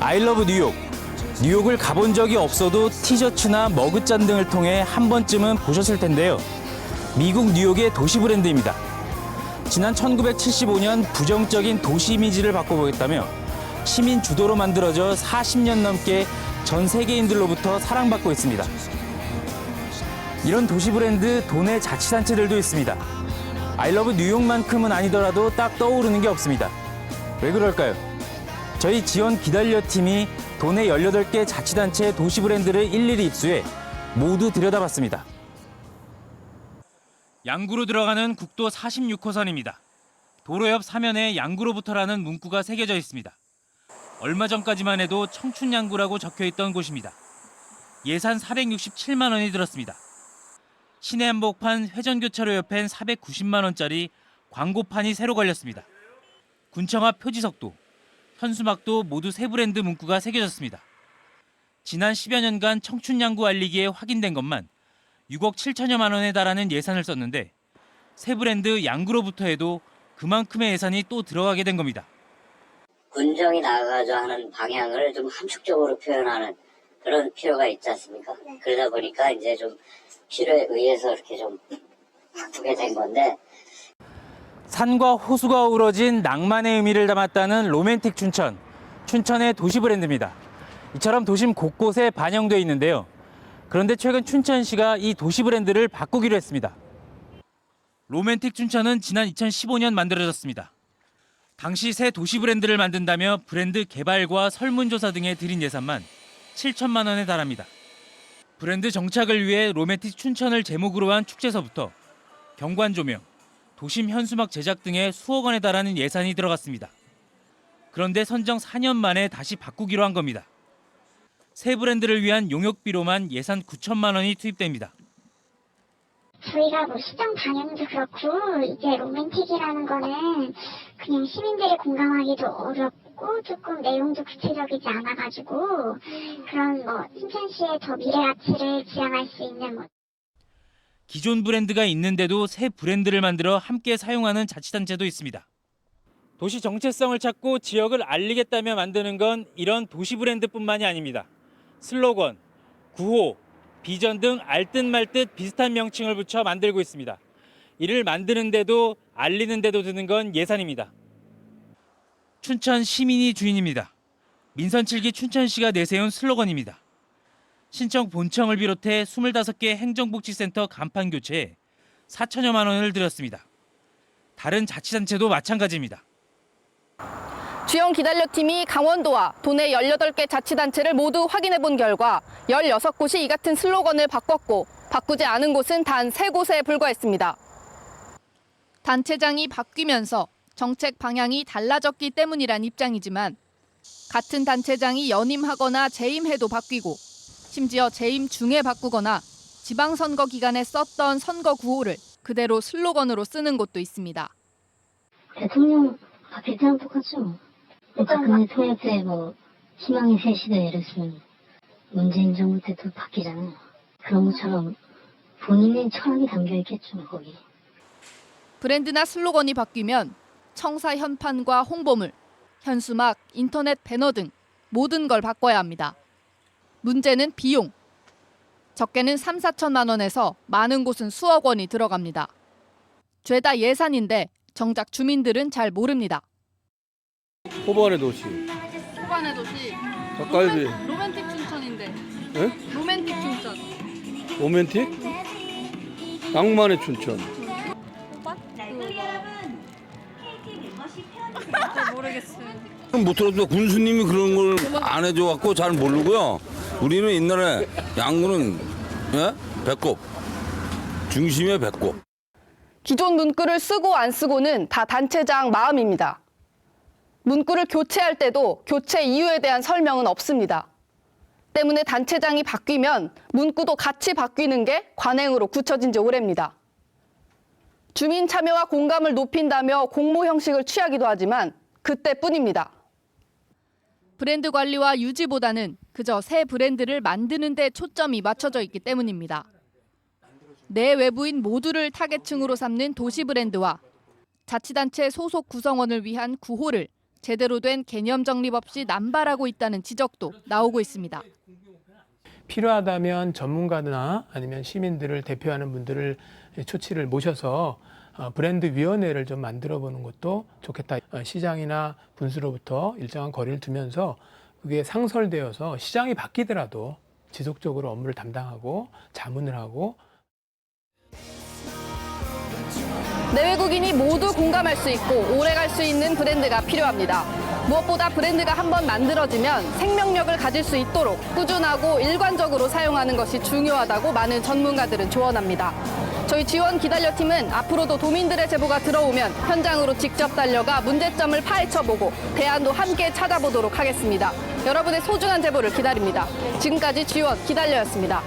I love 뉴욕. 뉴욕을 가본 적이 없어도 티셔츠나 머그잔 등을 통해 한 번쯤은 보셨을 텐데요. 미국 뉴욕의 도시 브랜드입니다. 지난 1975년 부정적인 도시 이미지를 바꿔보겠다며 시민 주도로 만들어져 40년 넘게 전 세계인들로부터 사랑받고 있습니다. 이런 도시 브랜드 도내 자치단체들도 있습니다. I love 뉴욕만큼은 아니더라도 딱 떠오르는 게 없습니다. 왜 그럴까요? 저희 지원 기다려 팀이 도내 18개 자치단체 도시 브랜드를 일일이 입수해 모두 들여다봤습니다. 양구로 들어가는 국도 46호선입니다. 도로 옆 사면에 양구로부터라는 문구가 새겨져 있습니다. 얼마 전까지만 해도 청춘양구라고 적혀있던 곳입니다. 예산 467만 원이 들었습니다. 시내 한복판 회전교차로 옆엔 490만 원짜리 광고판이 새로 걸렸습니다. 군청 앞 표지석도, 현수막도 모두 새 브랜드 문구가 새겨졌습니다. 지난 10여 년간 청춘양구 알리기에 확인된 것만 6억 7천여만 원에 달하는 예산을 썼는데 새 브랜드 양구로부터 해도 그만큼의 예산이 또 들어가게 된 겁니다. 군정이 나가서 하는 방향을 좀 함축적으로 표현하는 그런 필요가 있지 않습니까? 그러다 보니까 이제 좀 필요에 의해서 이렇게 좀 바꾸게 된 건데. 산과 호수가 어우러진 낭만의 의미를 담았다는 로맨틱 춘천. 춘천의 도시 브랜드입니다. 이처럼 도심 곳곳에 반영돼 있는데요. 그런데 최근 춘천시가 이 도시 브랜드를 바꾸기로 했습니다. 로맨틱 춘천은 지난 2015년 만들어졌습니다. 당시 새 도시 브랜드를 만든다며 브랜드 개발과 설문조사 등에 들인 예산만 7천만 원에 달합니다. 브랜드 정착을 위해 로맨틱 춘천을 제목으로 한 축제서부터 경관 조명, 도심 현수막 제작 등에 수억 원에 달하는 예산이 들어갔습니다. 그런데 선정 4년 만에 다시 바꾸기로 한 겁니다. 새 브랜드를 위한 용역비로만 예산 9천만 원이 투입됩니다. 저희가 뭐 시장 방향도 그렇고 이제 로맨틱이라는 거는 그냥 시민들이 공감하기도 어렵고 조금 내용도 구체적이지 않아가지고 그런 뭐 춘천시의 더 미래 가치를 지향할 수 있는 뭐. 기존 브랜드가 있는데도 새 브랜드를 만들어 함께 사용하는 자치단체도 있습니다. 도시 정체성을 찾고 지역을 알리겠다며 만드는 건 이런 도시 브랜드뿐만이 아닙니다. 슬로건, 구호, 비전 등 알듯 말듯 비슷한 명칭을 붙여 만들고 있습니다. 이를 만드는데도 알리는데도 드는 건 예산입니다. 춘천 시민이 주인입니다. 민선 7기 춘천시가 내세운 슬로건입니다. 신청 본청을 비롯해 25개 행정복지센터 간판 교체에 4천여만 원을 들였습니다. 다른 자치단체도 마찬가지입니다. 지원 기다려팀이 강원도와 도내 18개 자치단체를 모두 확인해본 결과 16곳이 이 같은 슬로건을 바꿨고 바꾸지 않은 곳은 단 3곳에 불과했습니다. 단체장이 바뀌면서 정책 방향이 달라졌기 때문이란 입장이지만 같은 단체장이 연임하거나 재임해도 바뀌고 심지어 재임 중에 바꾸거나 지방선거 기간에 썼던 선거 구호를 그대로 슬로건으로 쓰는 곳도 있습니다. 대통령 바뀔 때랑 똑같죠. 박근혜 통합 때 뭐 희망의 새 시대 예를 들면 문재인 정부 때도 바뀌잖아요. 그런 것처럼 본인의 철학이 담겨 있겠죠, 거기. 브랜드나 슬로건이 바뀌면 청사 현판과 홍보물, 현수막, 인터넷 배너 등 모든 걸 바꿔야 합니다. 문제는 비용. 적게는 3, 4천만 원에서 많은 곳은 수억 원이 들어갑니다. 죄다 예산인데 정작 주민들은 잘 모릅니다. 호반의 도시. 호반의 도시. 닭갈비. 로맨틱 춘천인데. 예? 로맨틱 춘천. 로맨틱? 낭만의 춘천. 모르겠어요. 못 들어도 군수님이 그런 걸 안 해줘갖고 잘 모르고요. 우리는 옛날에 양구는 배꼽, 중심의 배꼽. 기존 문구를 쓰고 안 쓰고는 다 단체장 마음입니다. 문구를 교체할 때도 교체 이유에 대한 설명은 없습니다. 때문에 단체장이 바뀌면 문구도 같이 바뀌는 게 관행으로 굳혀진 지 오래입니다. 주민 참여와 공감을 높인다며 공모 형식을 취하기도 하지만 그때뿐입니다. 브랜드 관리와 유지보다는 그저 새 브랜드를 만드는 데 초점이 맞춰져 있기 때문입니다. 내 외부인 모두를 타겟층으로 삼는 도시 브랜드와 자치단체 소속 구성원을 위한 구호를 제대로 된 개념 정립 없이 남발하고 있다는 지적도 나오고 있습니다. 필요하다면 전문가나 아니면 시민들을 대표하는 분들을 초치를 모셔서 브랜드 위원회를 좀 만들어 보는 것도 좋겠다. 시장이나 분수로부터 일정한 거리를 두면서 그게 상설되어서 시장이 바뀌더라도 지속적으로 업무를 담당하고 자문을 하고 내외국인이 모두 공감할 수 있고 오래 갈 수 있는 브랜드가 필요합니다. 무엇보다 브랜드가 한번 만들어지면 생명력을 가질 수 있도록 꾸준하고 일관적으로 사용하는 것이 중요하다고 많은 전문가들은 조언합니다. 저희 지원 기달려 팀은 앞으로도 도민들의 제보가 들어오면 현장으로 직접 달려가 문제점을 파헤쳐보고 대안도 함께 찾아보도록 하겠습니다. 여러분의 소중한 제보를 기다립니다. 지금까지 지원 기달려였습니다.